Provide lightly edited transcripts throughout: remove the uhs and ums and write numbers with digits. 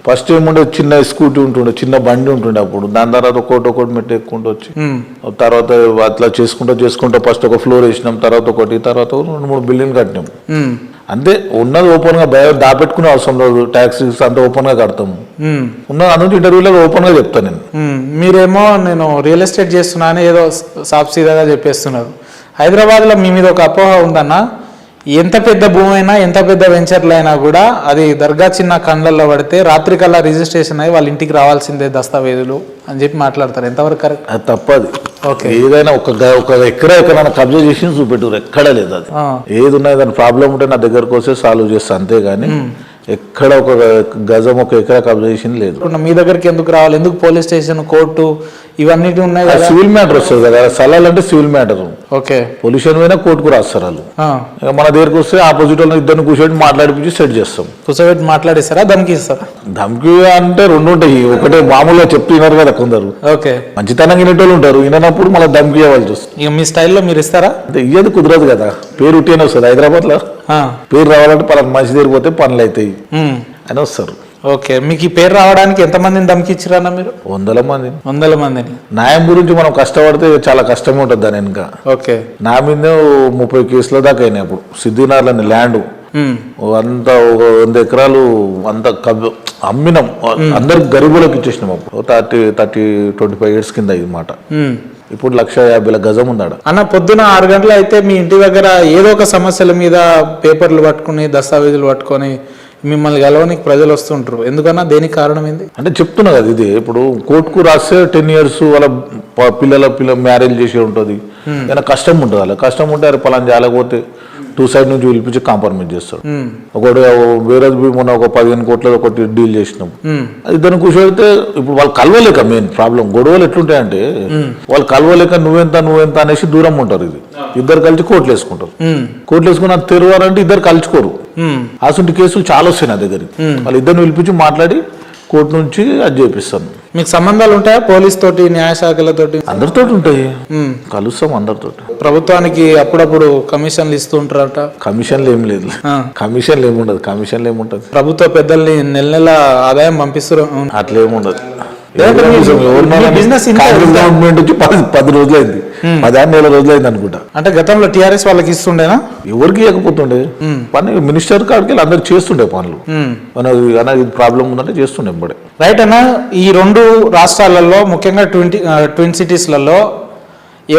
First ఏముండే చిన్న scooty ఉంటుండే, చిన్న బండి ఉంటుండే అప్పుడు. దాని తర్వాత ఒకటి మెట్టు ఎక్కుంటూ వచ్చి తర్వాత అట్లా చేసుకుంటూ ఫస్ట్ ఒక ఫ్లోర్ వేసినాం, తర్వాత ఒకటి, తర్వాత 2-3 బిల్డింగ్ కట్టినాం. అంతే. ఉన్నది ఓపెన్ గా దాపెట్టుకునే అవసరం లేదు. ట్యాక్సీస్ అంతా ఓపెన్ గా కడతాము. ఉన్నది అందులో ఇంటర్వ్యూలో ఓపెన్ గా చెప్తాను నేను. మీరేమో నేను రియల్ ఎస్టేట్ చేస్తున్నా అని ఏదో సాఫ్సీదాగా చెప్పేస్తున్నారు. హైదరాబాద్ లో మీ మీద ఒక అపోహ ఉందన్న, ఎంత పెద్ద భూమి అయినా ఎంత పెద్ద వెంచర్లు అయినా కూడా అది దర్గా చిన్న కండ్లలో పడితే రాత్రికల్లా రిజిస్ట్రేషన్ అయ్యి వాళ్ళ ఇంటికి రావాల్సిందే దస్తావేజులు అని చెప్పి మాట్లాడతారు. ఎంతవరకు కరెక్ట్? అది తప్పది. ఏదైనా ఒక ఎక్కడైనా కబ్జా చేసి చూపెట్టారు, ఎక్కడా లేదు. అది ఏది ఉన్నాయి దాని ప్రాబ్లం ఉంటే నా దగ్గరకు వస్తే సాల్వ్ చేస్తా, అంతేగాని ఎక్కడ ఒక గజం ఒక ఎకరా కబ్జా చేసింది లేదు. మీ దగ్గరికి ఎందుకు రావాలి? ఎందుకు పోలీస్ స్టేషన్, కోర్టు ఇవన్నీ ఉన్నాయి కదా? సివిల్ మ్యాటర్ వస్తుంది కదా. స్థలాలు అంటే సివిల్ మ్యాటర్. ఓకే. పొల్యూషన్ పోయినా కోర్టుకు రాస్తారు వాళ్ళు. మన దగ్గరకు వస్తే ఆపోజిట్ వాళ్ళని ఇద్దరిని కూర్చోబెట్టి మాట్లాడిపించి సెట్ చేస్తాం. కూర్చోబెట్టి మాట్లాడిస్తారా, ధమ్కి ఇస్తారా? ధమ్కి అంటే 2 ఉంటాయి. ఒకటే మామూలుగా చెప్తున్నారు కదా కొందరు. ఓకే. మంచితనంగా వినేటోళ్ళు ఉంటారు, వినప్పుడు మళ్ళీ ధమ్కి ఇవ్వాల్సి వస్తుంది. ఇక మీ స్టైల్లో మీరు ఇస్తారా? అంటే ఇయ్యది కుదరదు కదా. పేరు ఉట్టినే వస్తుంది హైదరాబాద్ లో. పేరు రావాలంటే పలానా మనిషి దగ్గర పోతే పనులు అవుతాయి అని వస్తారు. ఓకే. మీకు ఈ పేరు రావడానికి ఎంతమందిని ధమ్కిచ్చిరన్న మీరు? 100 మందిని. న్యాయం గురించి మనం కష్టపడితే చాలా కష్టమే ఉంటుంది దాని వెనుక. ఓకే. నా మీద 30 కేసుల దాకా అయినాయి. అప్పుడు సిద్ధినార్లని ల్యాండ్ అంతా 100 ఎకరాలు అంతా అమ్మినాం. అందరికి గరీబులకు ఇచ్చేసినాం. అప్పుడు 25 years కింద ఇది మాట. ఇప్పుడు 150,000 గజం ఉందాడ. అన్న పొద్దున 6 గంటలు అయితే మీ ఇంటి దగ్గర ఏదో ఒక సమస్యల మీద పేపర్లు పట్టుకుని దస్తావేజులు పట్టుకొని మిమ్మల్ని గెలవనికి ప్రజలు వస్తుంటారు. ఎందుకన్నా, దేనికి కారణం ఏంది అంటే చెప్తున్నా కదా. ఇది ఇప్పుడు కోర్టుకు రాస్తే 10 years వాళ్ళ పిల్లల మ్యారేజ్ చేసి ఉంటుంది. ఏదైనా కష్టం ఉంటుంది. అలా కష్టం ఉంటే అది పలానా జాలకపోతే 2 side నుంచి పిలిపించి కాంప్రమైజ్ చేస్తాడు. ఒకటి వేరే మొన్న ఒక 15 కోట్ల ఒకటి డీల్ చేసినాం. ఇద్దరిని కూర్చోబెడితే ఇప్పుడు వాళ్ళు కలవలేక మెయిన్ ప్రాబ్లం. గొడవలు ఎట్లుంటాయంటే వాళ్ళు కలవలేక నువ్వెంత అనేసి దూరం ఉంటారు. ఇది ఇద్దరు కలిసి కోట్లు వేసుకుంటారు. కోట్లు వేసుకుని అది తెరవాలంటే ఇద్దరు కలుచుకోరు. అసలు కేసులు చాలా వస్తాయి నా దగ్గరికి. వాళ్ళు ఇద్దరిని పిలిపించి మాట్లాడి కోర్టు నుంచి అది చేపిస్తాను. మీకు సంబంధాలు ఉంటాయా పోలీస్ తోటి, న్యాయశాఖలతోటి? అందరితో ఉంటాయి, కలుస్తాం అందరితో. ప్రభుత్వానికి అప్పుడప్పుడు కమిషన్లు ఇస్తూ ఉంటారట? కమిషన్లు ఏం లేదు. కమిషన్లు ఏముండదు. కమిషన్లు ఏముంటది? ప్రభుత్వ పెద్దల్ని నెల ఆదాయం పంపిస్తారు, అట్లా ఏముండదు. గవర్నమెంట్ వచ్చి 10 రోజులైంది, 16 రోజులైంది అనుకుంటా. అంటే గతంలో టీఆర్ఎస్ వాళ్ళకి ఇస్తుండేనా? ఎవరికి ఇవ్వకపోతుండే. పని మినిస్టర్ కాడికి అందరు చేస్తుండే పనులు. ఇది ప్రాబ్లం ఉందంటే చేస్తుండే ఇప్పుడే. రైట్ అన్న. ఈ 2 రాష్ట్రాలలో ముఖ్యంగా ట్విన్ సిటీస్లలో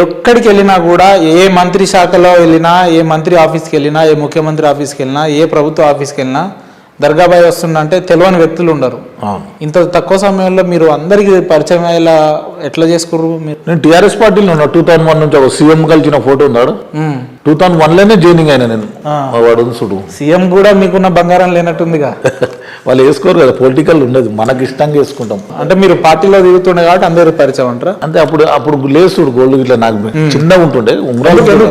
ఎక్కడికి వెళ్ళినా కూడా, ఏ మంత్రి శాఖలో వెళ్ళినా, ఏ మంత్రి ఆఫీస్కి వెళ్ళినా, ఏ ముఖ్యమంత్రి ఆఫీస్కి వెళ్ళినా, ఏ ప్రభుత్వ ఆఫీస్కి వెళ్ళినా దర్గాబాయ్ వస్తుందంటే తెలియని వ్యక్తులు ఉండరు. ఇంత తక్కువ సమయంలో మీరు అందరికి పరిచయం అయ్యేలా ఎట్లా చేసుకుర్రు మీరు? నేను టీఆర్ఎస్ పార్టీలో ఉన్నా. 2001 నుంచి ఒక సీఎం కలిసిన ఫోటో ఉన్నాడు. 2001లోనే జాయినింగ్ అయినా నేను. వాడు చూడు, సీఎం కూడా మీకున్న బంగారం లేనట్టుందిగా. వాళ్ళు వేసుకోరు కదా, పొలిటికల్ ఉండదు, మనకి ఇష్టంగా వేసుకుంటాం. అంటే మీరు పార్టీలో దిగుతుండే కాబట్టి అందరు పరిచయం అంటారా? అంటే అప్పుడు లేసుడు గోల్డ్ ఇట్లా నాకు చిన్నగా ఉంటుండే.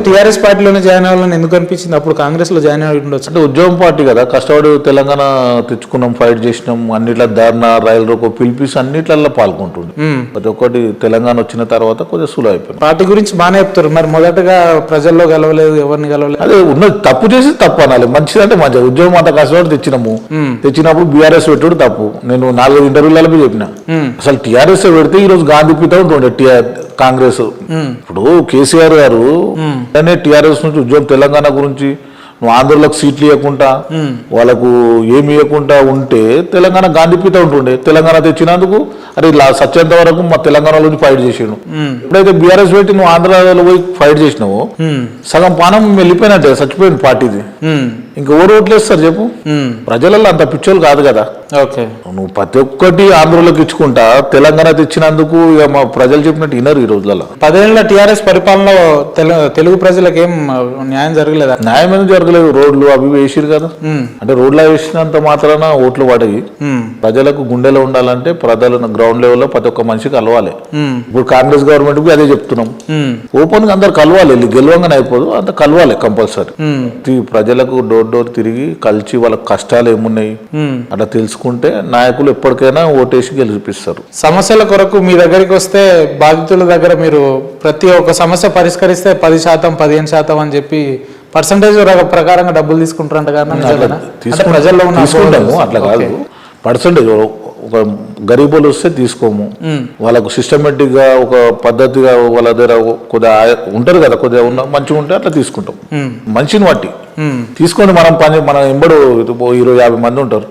టీఆర్ఎస్ పార్టీలోనే జాయిన్ అవ్వాలని ఎందుకు అనిపించింది? అప్పుడు కాంగ్రెస్ లో జాయిన్ అయ్యి ఉండొచ్చు. అంటే ఉద్యోగం పార్టీ కదా, కష్టపడి తెలంగాణ తెచ్చుకున్నాం, ఫైట్ చేసినాం. అన్నిట్లా ధర్నా, రైలు రోకో పిలిపిసి అన్నిట్లలో పాల్గొంటుండే. ప్రతి ఒక్కటి తెలంగాణ వచ్చిన తర్వాత కొద్దిగా సులువు అయిపోయింది. పార్టీ గురించి బాగానే చెప్తారు. మరి మొదటగా ప్రజల్లో గెలవలేదు, ఎవరిని గెలవలేదు? అదే ఉన్నది. తప్పు చేసి తప్పు అనాలి, మంచిదంటే మంచిది. ఉద్యోగం అంతా కష్టపడి తెచ్చినప్పుడు బీఆర్ఎస్ పెట్టుడు తప్పు. నేను 4 ఇంటర్వ్యూలలో చెప్పిన, అసలు టీఆర్ఎస్ పెడితే ఈ రోజు గాంధీ పీఠ ఉంటుండే కాంగ్రెస్. ఇప్పుడు కేసీఆర్ గారు టీఆర్ఎస్ నుంచి ఉద్యోగం తెలంగాణ గురించి నువ్వు ఆంధ్రలోకి సీట్లు ఇవ్వకుండా, వాళ్ళకు ఏమి ఇవ్వకుండా ఉంటే తెలంగాణ గాంధీపీఠ ఉంటుండే. తెలంగాణ తెచ్చినందుకు అరే ఇలా సత్యంత వరకు మా తెలంగాణలో ఫైట్ చేసాడు. ఎప్పుడైతే బీఆర్ఎస్ పెట్టి నువ్వు ఆంధ్రాలో పోయి ఫైట్ చేసినావు, సగం పానం వెళ్ళిపోయినట్టే, చచ్చిపోయింది పార్టీది. ఇంకా ఓడి ఓట్లేస్తారు చెప్పు? ప్రజలలో అంత పిచ్చోళ్ళు కాదు కదా. నువ్వు ప్రతి ఒక్కటి ఆంధ్రలోకి ఇచ్చుకుంటా తెలంగాణ తెచ్చినందుకు ఇక మా ప్రజలు చెప్పినట్టు వినరు ఈ రోజులలో. 10 ఏళ్ల టీఆర్ఎస్ పరిపాలనలో తెలుగు ప్రజలకు ఏం న్యాయం జరగలేదా? న్యాయం ఏం జరగలేదు. రోడ్లు అవి వేసిరు కదా. అంటే రోడ్లు వేసినంత మాత్రాన ఓట్లు పడయి. ప్రజలకు గుండెలో ఉండాలంటే ప్రజలను గ్రౌండ్ లెవెల్లో ప్రతి ఒక్క మనిషికి కలవాలి. ఇప్పుడు కాంగ్రెస్ గవర్నమెంట్ కి అదే చెప్తున్నాం, ఓపెన్ గా అందరు కలవాలి. గెలవంగానే అయిపోదు, అంత కలవాలి కంపల్సరీ. ప్రజలకు డోర్ తిరిగి కలిసి వాళ్ళ కష్టాలు ఏమున్నాయి అట్లా తెలుసుకుంటే నాయకులు ఎప్పటికైనా ఓటేసి గెలిపిస్తారు. సమస్యల కొరకు మీ దగ్గరికి వస్తే బాధితుల దగ్గర మీరు ప్రతి ఒక్క సమస్య పరిష్కరిస్తే 10%, 15% అని చెప్పి పర్సంటేజ్ ప్రకారంగా డబ్బులు తీసుకుంటారంట కదా? ప్రజల్లో తీసుకుంటాము, అట్లా కాదు. పర్సంటేజ్ ఒక గరీబులు వస్తే తీసుకోము, వాళ్ళకు సిస్టమేటిక్ గా ఒక పద్ధతిగా వాళ్ళ దగ్గర కొద్దిగా ఉంటారు కదా, కొద్దిగా ఉన్న మంచిగా ఉంటే అట్లా తీసుకుంటాం. మనిషిని బట్టి తీసుకొని మనం ఎంబడు 20-50 మంది ఉంటారు.